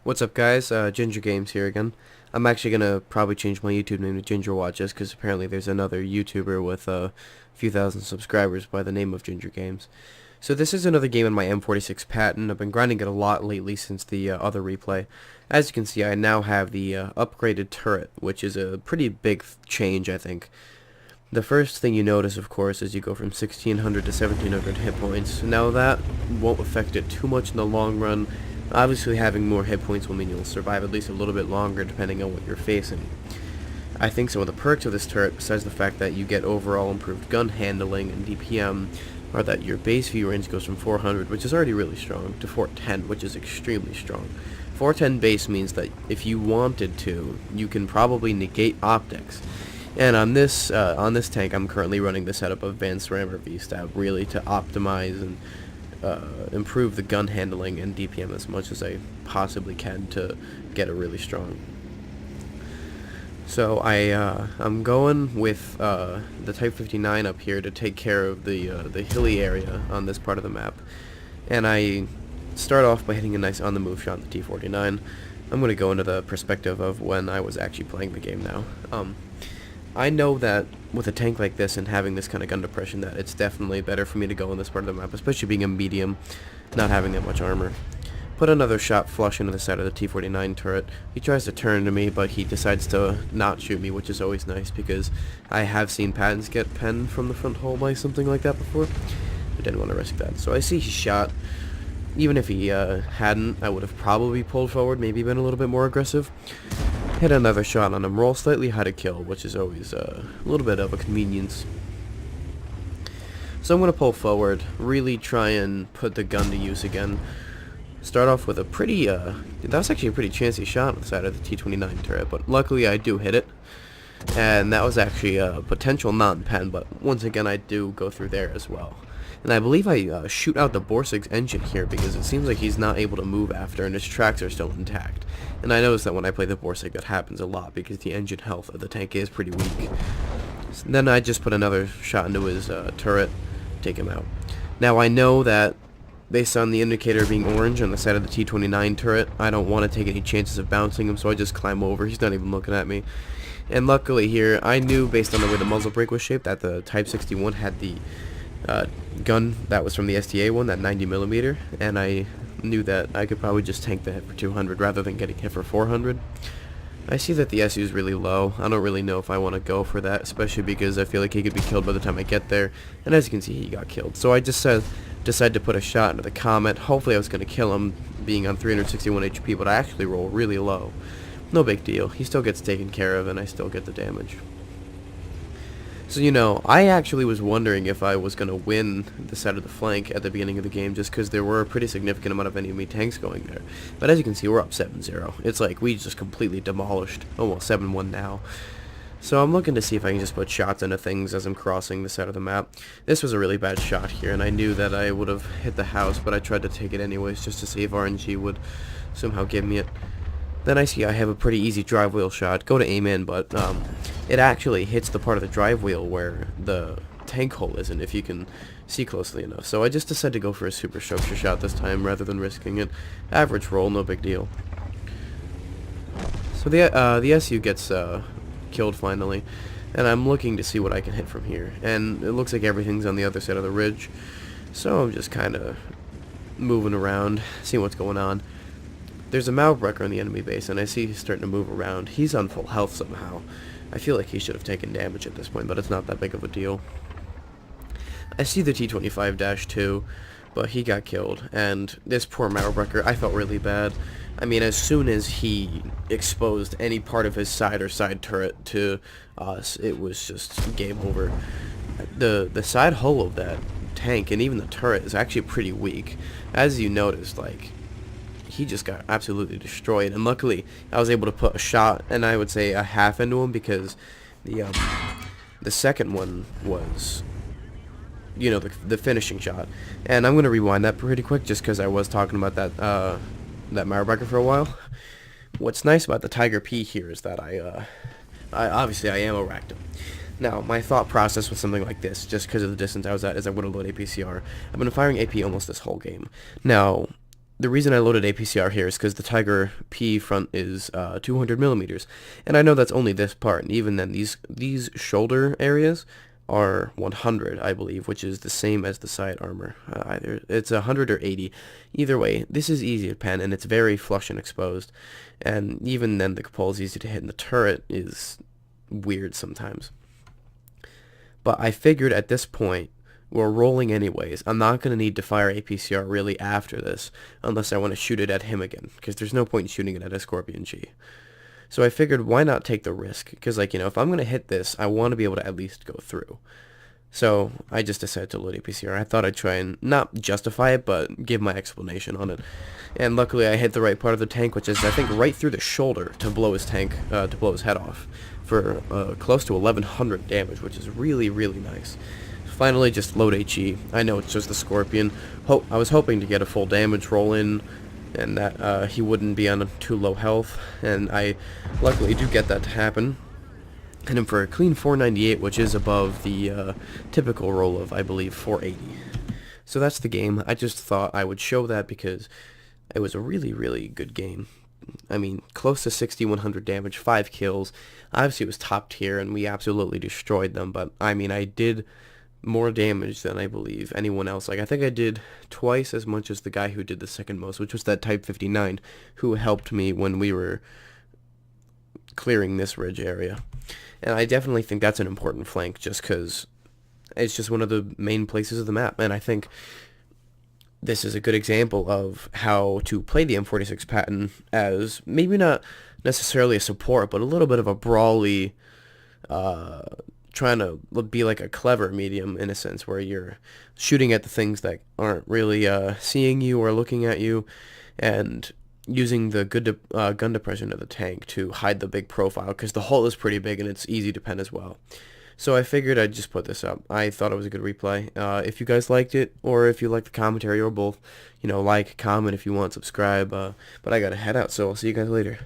What's up, guys? Ginger Games here again. I'm actually gonna probably change my YouTube name to Ginger Watches because apparently there's another YouTuber with a few thousand subscribers by the name of Ginger Games. So this is another game in my M46 Patton. I've been grinding it a lot lately since the other replay. As you can see, I now have the upgraded turret, which is a pretty big change, I think. The first thing you notice, of course, is you go from 1600 to 1700 hit points. Now that won't affect it too much in the long run. Obviously, having more hit points will mean you'll survive at least a little bit longer depending on what you're facing. I think some of the perks of this turret, besides the fact that you get overall improved gun handling and DPM, are that your base view range goes from 400, which is already really strong, to 410, which is extremely strong. 410 base means that if you wanted to, you can probably negate optics. And on this tank, I'm currently running the setup of Advanced Rammer V-Stab, really to optimize and improve the gun handling and DPM as much as I possibly can to get it really strong. So I'm going with the Type 59 up here to take care of the hilly area on this part of the map, and I start off by hitting a nice on the move shot on the T49. I'm going to go into the perspective of when I was actually playing the game now. I know that with a tank like this and having this kind of gun depression that it's definitely better for me to go on this part of the map, especially being a medium, not having that much armor. Put another shot flush into the side of the T49 turret. He tries to turn to me, but he decides to not shoot me, which is always nice because I have seen Pattons get penned from the front hole by something like that before. I didn't want to risk that. So I see he shot. Even if he hadn't, I would have probably pulled forward, maybe been a little bit more aggressive. Hit another shot on him, roll slightly high to kill, which is always a little bit of a convenience. So I'm going to pull forward, really try and put the gun to use again. Start off with a pretty, that was actually a pretty chancy shot on the side of the T29 turret, but luckily I do hit it. And that was actually a potential non-pen, but once again I do go through there as well. And I believe I shoot out the M46 engine here because it seems like he's not able to move after and his tracks are still intact. And I notice that when I play the M46 that happens a lot because the engine health of the tank is pretty weak. So then I just put another shot into his turret, take him out. Now I know that based on the indicator being orange on the side of the T29 turret, I don't want to take any chances of bouncing him, so I just climb over. He's not even looking at me. And luckily here, I knew based on the way the muzzle brake was shaped that the Type 61 had the gun that was from the STA one, that 90mm, and I knew that I could probably just tank the hit for 200 rather than getting hit for 400. I see that the SU is really low. I don't really know if I want to go for that, especially because I feel like he could be killed by the time I get there, and as you can see, he got killed. So I just decided to put a shot into the Comet. Hopefully I was going to kill him, being on 361 HP, but I actually roll really low. No big deal. He still gets taken care of, and I still get the damage. So, you know, I actually was wondering if I was going to win the side of the flank at the beginning of the game just because there were a pretty significant amount of enemy tanks going there. But as you can see, we're up 7-0. It's like we just completely demolished. Oh, well, 7-1 now. So I'm looking to see if I can just put shots into things as I'm crossing the side of the map. This was a really bad shot here, and I knew that I would have hit the house, but I tried to take it anyways just to see if RNG would somehow give me it. Then I see I have a pretty easy drive wheel shot. Go to aim in, but it actually hits the part of the drive wheel where the tank hole isn't, if you can see closely enough. So I just decided to go for a super structure shot this time rather than risking it. Average roll, no big deal. So the SU gets killed finally, and I'm looking to see what I can hit from here. And it looks like everything's on the other side of the ridge, so I'm just kind of moving around, seeing what's going on. There's a Malbreaker in the enemy base, and I see he's starting to move around. He's on full health somehow. I feel like he should have taken damage at this point, but it's not that big of a deal. I see the T25-2, but he got killed, and this poor Malbreaker, I felt really bad. I mean, as soon as he exposed any part of his side or side turret to us, it was just game over. The side hull of that tank, and even the turret, is actually pretty weak. As you noticed, like, he just got absolutely destroyed, and luckily I was able to put a shot, and I would say a half into him, because the second one was, you know, the finishing shot. And I'm gonna rewind that pretty quick just because I was talking about that Mauerbreaker for a while. What's nice about the Tiger P here is that I obviously I ammo racked him. Now, my thought process with something like this, just because of the distance I was at, is I would have loaded APCR. I've been firing AP almost this whole game. Now, the reason I loaded APCR here is because the Tiger P front is 200 millimeters, and I know that's only this part, and even then these shoulder areas are 100, I believe, which is the same as the side armor. Either it's 100 or 80. Either way, this is easy to pen, and it's very flush and exposed, and even then the cupola is easy to hit, and the turret is weird sometimes. But I figured at this point, we're rolling anyways. I'm not going to need to fire APCR really after this, unless I want to shoot it at him again, because there's no point in shooting it at a Scorpion G. So I figured, why not take the risk? Because, like, if I'm going to hit this, I want to be able to at least go through. So I just decided to load APCR. I thought I'd try and not justify it, but give my explanation on it. And luckily I hit the right part of the tank, which is, I think, right through the shoulder to blow his head off for close to 1100 damage, which is really, really nice. Finally, just load HE. I know it's just the Scorpion. I was hoping to get a full damage roll in, and that he wouldn't be on too low health, and I luckily do get that to happen. Hit him for a clean 498, which is above the typical roll of, I believe, 480. So that's the game. I just thought I would show that because it was a really, really good game. I mean, close to 6100 damage, 5 kills. Obviously, it was top tier, and we absolutely destroyed them, but, I mean, I did more damage than I believe anyone else. Like, I think I did twice as much as the guy who did the second most, which was that Type 59, who helped me when we were clearing this ridge area. And I definitely think that's an important flank, just because it's just one of the main places of the map, and I think this is a good example of how to play the M46 Patton as maybe not necessarily a support, but a little bit of a brawly, trying to be like a clever medium in a sense, where you're shooting at the things that aren't really seeing you or looking at you, and using the good gun depression of the tank to hide the big profile, because the hull is pretty big and it's easy to pen as well. So I figured I'd just put this up. I thought it was a good replay. If you guys liked it, or if you liked the commentary, or both, like, comment if you want, subscribe. But I gotta head out, so I'll see you guys later.